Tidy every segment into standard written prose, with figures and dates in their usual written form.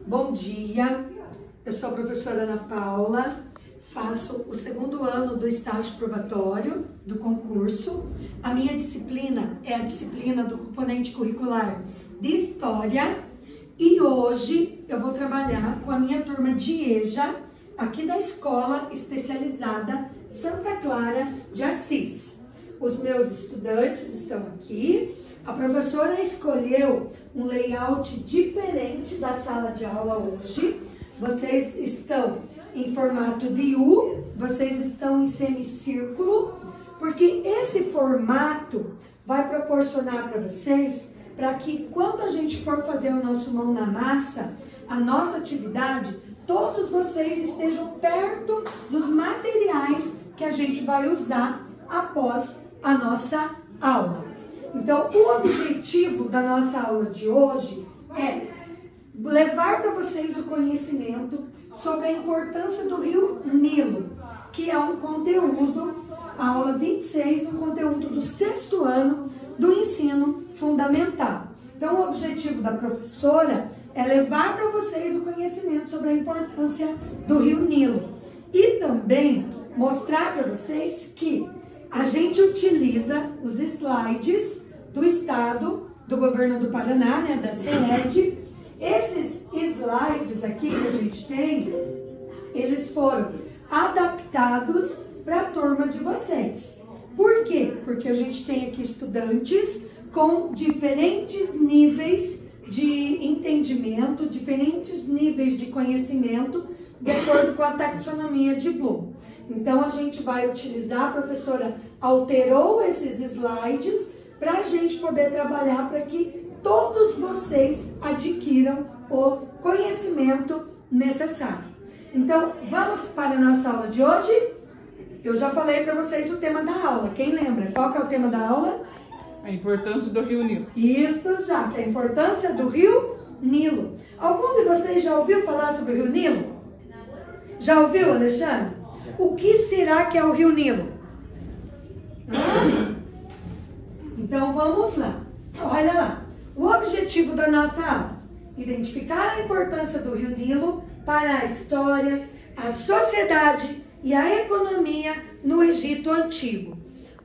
Bom dia, eu sou a professora Ana Paula, faço o segundo ano do estágio probatório do concurso. A minha disciplina é a disciplina do componente curricular de História e hoje eu vou trabalhar com a minha turma de EJA, aqui da Escola Especializada Santa Clara de Assis. Os meus estudantes estão aqui. A professora escolheu um layout diferente da sala de aula hoje. Vocês estão em formato de U, vocês estão em semicírculo, porque esse formato vai proporcionar para vocês, para que quando a gente for fazer o nosso mão na massa, a nossa atividade, todos vocês estejam perto dos materiais que a gente vai usar após a nossa aula. Então, o objetivo da nossa aula de hoje é levar para vocês o conhecimento sobre a importância do Rio Nilo, que é um conteúdo, a aula 26, um conteúdo do 6º ano do ensino fundamental. Então, o objetivo da professora é levar para vocês o conhecimento sobre a importância do Rio Nilo e também mostrar para vocês que a gente utiliza os slides do Estado, do Governo do Paraná, né, da CED. Esses slides aqui que a gente tem, eles foram adaptados para a turma de vocês. Por quê? Porque a gente tem aqui estudantes com diferentes níveis de entendimento, diferentes níveis de conhecimento, de acordo com a taxonomia de Bloom. Então, a gente vai utilizar, a professora alterou esses slides para a gente poder trabalhar para que todos vocês adquiram o conhecimento necessário. Então, vamos para a nossa aula de hoje? Eu já falei para vocês o tema da aula. Quem lembra? Qual que é o tema da aula? A importância do Rio Nilo. Isso já, que é a importância do Rio Nilo. Algum de vocês já ouviu falar sobre o Rio Nilo? Já ouviu, Alexandre? O que será que é o Rio Nilo? Então vamos lá. Olha lá. O objetivo da nossa aula: identificar a importância do Rio Nilo para a história, a sociedade e a economia no Egito Antigo.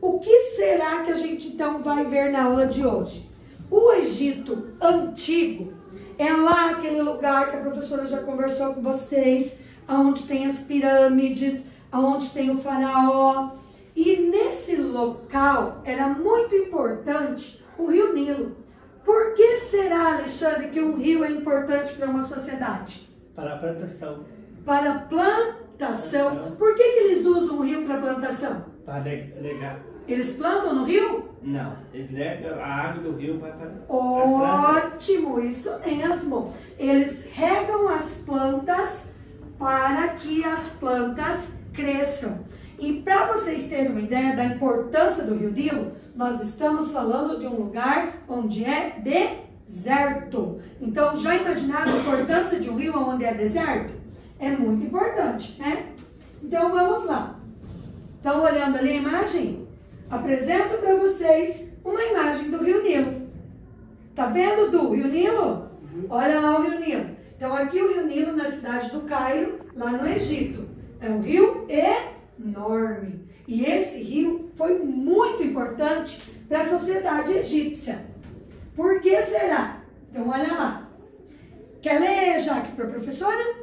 O que será que a gente então vai ver na aula de hoje? O Egito Antigo é lá aquele lugar que a professora já conversou com vocês, onde tem as pirâmides, onde tem o faraó. E nesse local era muito importante o Rio Nilo. Por que será, Alexandre, que um rio é importante para uma sociedade? Para a plantação. Para a plantação. Por que eles usam o rio para plantação? Para regar. Eles plantam no rio? Não, eles regam, a água do rio vai para Ótimo, isso mesmo. Eles regam as plantas para que as plantas cresçam. E para vocês terem uma ideia da importância do Rio Nilo, nós estamos falando de um lugar onde é deserto. Então, já imaginaram a importância de um rio onde é deserto? É muito importante, né? Então, vamos lá. Estão olhando ali a imagem? Apresento para vocês uma imagem do Rio Nilo. Tá vendo do Rio Nilo? Olha lá o Rio Nilo. Então, aqui o Rio Nilo na cidade do Cairo, lá no Egito. É um rio enorme. E esse rio foi muito importante para a sociedade egípcia. Por que será? Então, olha lá. Quer ler, Jaque, para a professora?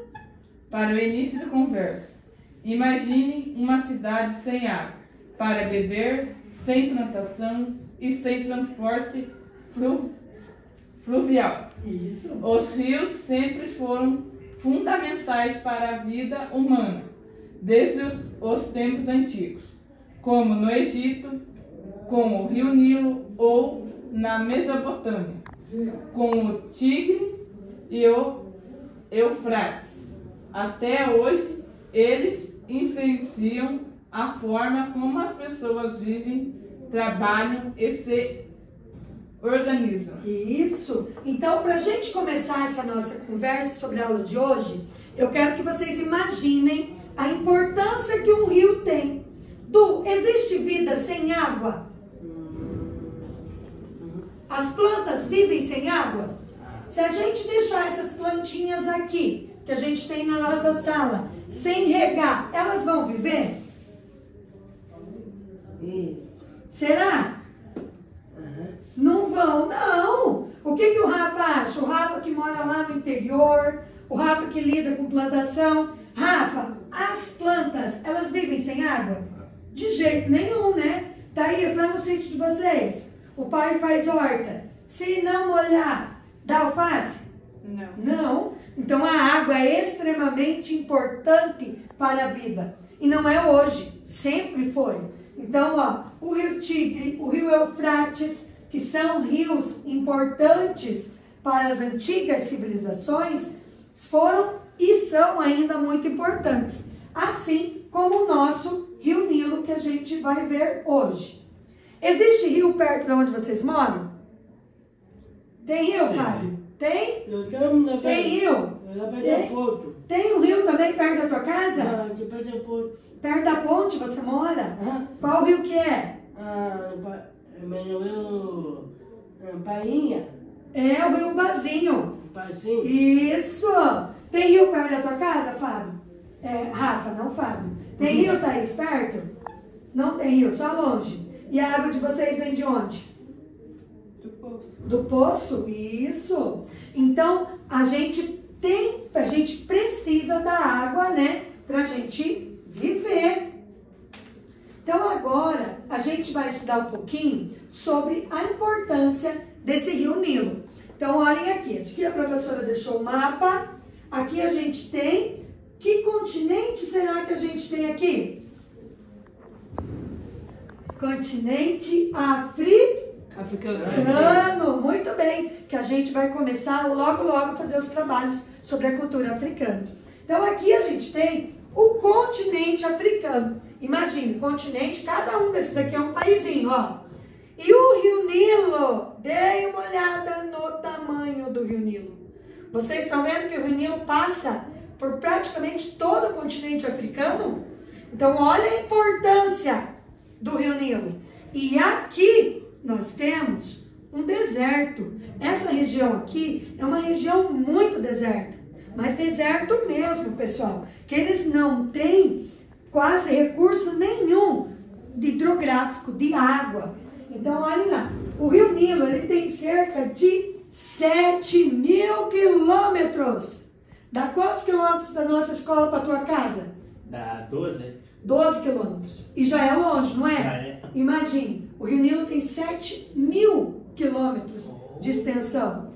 Para o início da conversa, imagine uma cidade sem água para beber, sem plantação e sem transporte fluvial. Isso. Os rios sempre foram fundamentais para a vida humana, desde os tempos antigos, como no Egito, com o Rio Nilo, ou na Mesopotâmia, com o Tigre e o Eufrates. Até hoje, eles influenciam a forma como as pessoas vivem, trabalham e se organizam. Isso. Então, para a gente começar essa nossa conversa sobre a aula de hoje, eu quero que vocês imaginem a importância que um rio tem. Existe vida sem água? As plantas vivem sem água? Se a gente deixar essas plantinhas aqui, que a gente tem na nossa sala, sem regar, elas vão viver? Isso. Será? Aham. Não vão, não. O que o Rafa acha? O Rafa que mora lá no interior, o Rafa que lida com plantação. Rafa, as plantas, elas vivem sem água? De jeito nenhum, né? Thaís, lá no sítio de vocês, o pai faz horta. Se não molhar, dá alface? Não. Não. Então a água é extremamente importante para a vida. E não é hoje, sempre foi. Então, ó, o rio Tigre, o rio Eufrates, que são rios importantes para as antigas civilizações, foram e são ainda muito importantes. Assim como o nosso rio Nilo, que a gente vai ver hoje. Existe rio perto de onde vocês moram? Tem rio, Sim. Fábio? Tem? Eu tenho Tem rio? Tem Porto. Tem um rio também perto da tua casa? Não, depois de Porto. Perto da ponte você mora? Aham. Qual rio que é? Mas eu Painha. É o rio Bazinho. Pazinho. Isso! Tem rio perto da tua casa, Fábio? É, Rafa, não Fábio. Tem rio, Thaís, perto? Não tem rio, só longe. E a água de vocês vem de onde? Do poço. Do poço? Isso! Então, a gente precisa da água, né? Pra gente viver. Então, agora, a gente vai estudar um pouquinho sobre a importância desse rio Nilo. Então, olhem aqui. Aqui a professora deixou o mapa. Aqui a gente tem... Que continente será que a gente tem aqui? Continente africano. Muito bem. Que a gente vai começar logo a fazer os trabalhos sobre a cultura africana. Então, aqui a gente tem o continente africano. Imagine, continente, cada um desses aqui é um paizinho, ó. E o Rio Nilo, dê uma olhada no tamanho do Rio Nilo. Vocês estão vendo que o Rio Nilo passa por praticamente todo o continente africano? Então, olha a importância do Rio Nilo. E aqui nós temos um deserto. Essa região aqui é uma região muito deserta. Mas deserto mesmo, pessoal. Que eles não têm quase recurso nenhum de hidrográfico, de água. Então, olha lá. O Rio Nilo, ele tem cerca de 7.000 quilômetros. Dá quantos quilômetros da nossa escola para a tua casa? Dá 12? 12 quilômetros. E já é longe, não é? Já é. Imagine, o Rio Nilo tem 7.000 quilômetros de extensão.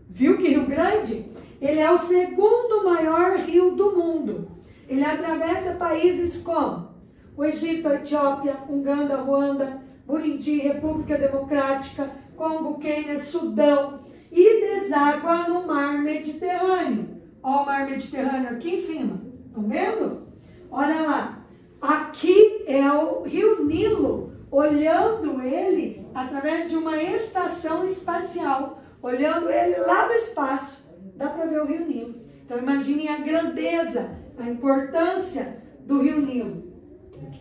Viu que rio grande? Ele é o segundo maior rio do mundo. Ele atravessa países como o Egito, a Etiópia, Uganda, Ruanda, Burundi, República Democrática, Congo, Quênia, Sudão e deságua no Mar Mediterrâneo. Olha o Mar Mediterrâneo aqui em cima. Estão vendo? Olha lá. Aqui é o Rio Nilo, olhando ele através de uma estação espacial. Olhando ele lá do espaço, dá para ver o Rio Nilo. Então imaginem a grandeza, a importância do Rio Nilo.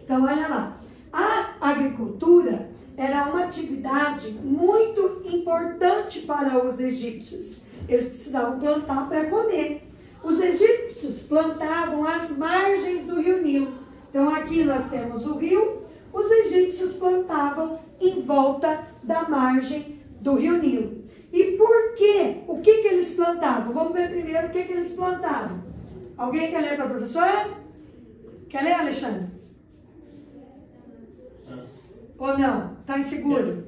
Então olha lá. A agricultura era uma atividade muito importante para os egípcios. Eles precisavam plantar para comer. Os egípcios plantavam às margens do Rio Nilo. Então aqui nós temos o rio, os egípcios plantavam em volta da margem do Rio Nilo. E por quê? O que eles plantavam? Vamos ver primeiro o que eles plantavam. Alguém quer ler para a professora? Quer ler, Alexandre? Ou não? Está inseguro?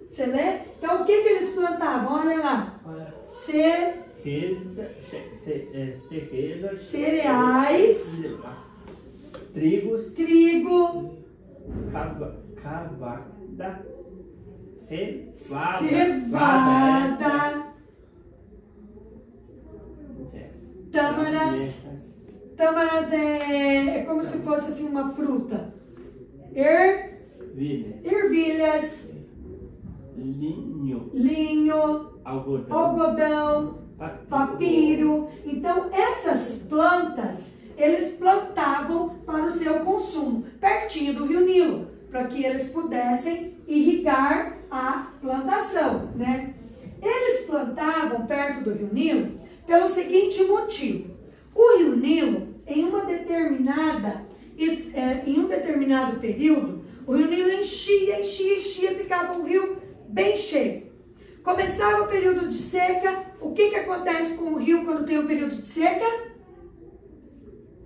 Você lê? Então o que eles plantavam? Olha lá. Cereais, trigo, cevada, tâmaras. Tâmaras é como se fosse assim uma fruta. Ervilhas, linho, algodão, papiro. Então essas plantas eles plantavam para o seu consumo pertinho do Rio Nilo, para que eles pudessem irrigar a plantação, né? Eles plantavam perto do Rio Nilo pelo seguinte motivo. O Rio Nilo, em um determinado período, o Rio Nilo enchia, ficava um rio bem cheio. Começava o período de seca, o que acontece com o rio quando tem o período de seca?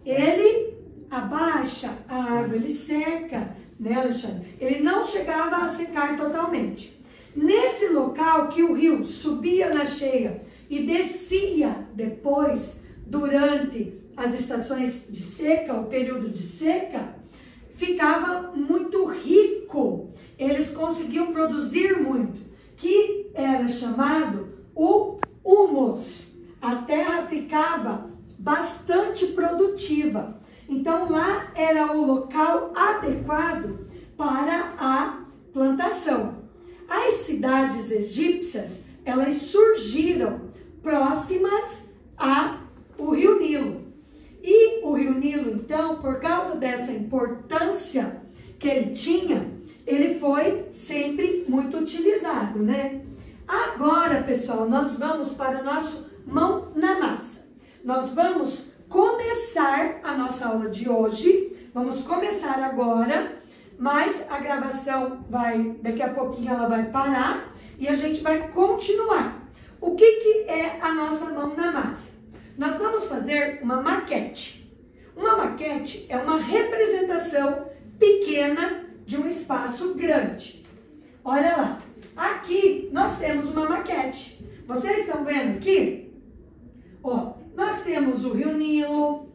Ele abaixa a água, ele seca, né, Alexandre? Ele não chegava a secar totalmente. Nesse local que o rio subia na cheia e descia depois, durante as estações de seca, o período de seca, ficava muito rico. Eles conseguiam produzir muito, que era chamado o humus. A terra ficava bastante produtiva. Então lá era o local adequado para a plantação. As cidades egípcias, elas surgiram próximas ao Rio Nilo. E o Rio Nilo, então, por causa dessa importância que ele tinha, ele foi sempre muito utilizado, né? Agora, pessoal, nós vamos para o nosso Mão na Massa. Nós vamos começar a nossa aula de hoje. Vamos começar agora, mas a gravação daqui a pouquinho ela vai parar e a gente vai continuar. O que é a nossa Mão na Massa? Nós vamos fazer uma maquete. Uma maquete é uma representação pequena de um espaço grande. Olha lá, aqui nós temos uma maquete. Vocês estão vendo aqui? Ó, nós temos o Rio Nilo,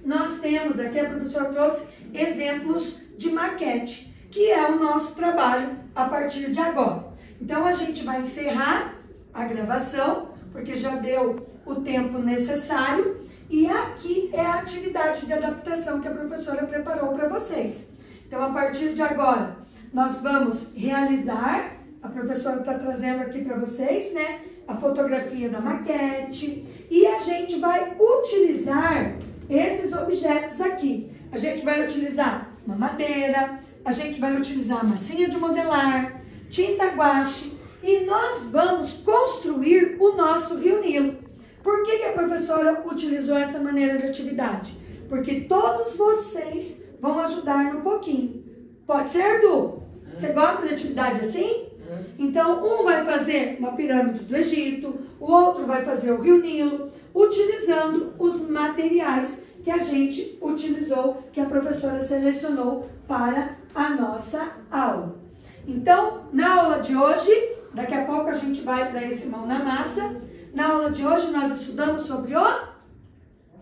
nós temos aqui, a professora trouxe exemplos de maquete, que é o nosso trabalho a partir de agora. Então a gente vai encerrar a gravação, porque já deu o tempo necessário, e aqui é a atividade de adaptação que a professora preparou para vocês. Então, a partir de agora, nós vamos realizar, a professora está trazendo aqui para vocês, né, a fotografia da maquete, e a gente vai utilizar esses objetos aqui. A gente vai utilizar uma madeira, a gente vai utilizar massinha de modelar, tinta guache, e nós vamos construir o nosso Rio Nilo. Por que a professora utilizou essa maneira de atividade? Porque todos vocês vão ajudar no pouquinho. Pode ser, Edu? Você gosta de atividade assim? Então, um vai fazer uma pirâmide do Egito, o outro vai fazer o Rio Nilo, utilizando os materiais que a gente utilizou, que a professora selecionou para a nossa aula. Então, na aula de hoje, daqui a pouco a gente vai para esse Mão na Massa. Na aula de hoje nós estudamos sobre o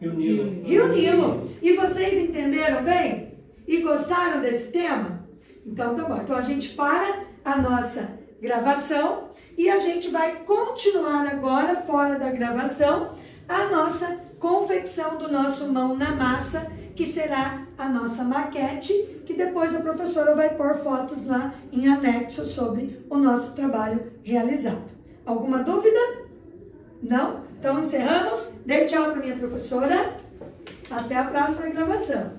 Rio Nilo. Rio Nilo. E vocês entenderam bem? E gostaram desse tema? Então tá bom. Então a gente para a nossa gravação e a gente vai continuar agora, fora da gravação, a nossa confecção do nosso Mão na Massa, que será a nossa maquete, que depois a professora vai pôr fotos lá em anexo sobre o nosso trabalho realizado. Alguma dúvida? Não? Então encerramos. Dê tchau para minha professora. Até a próxima gravação.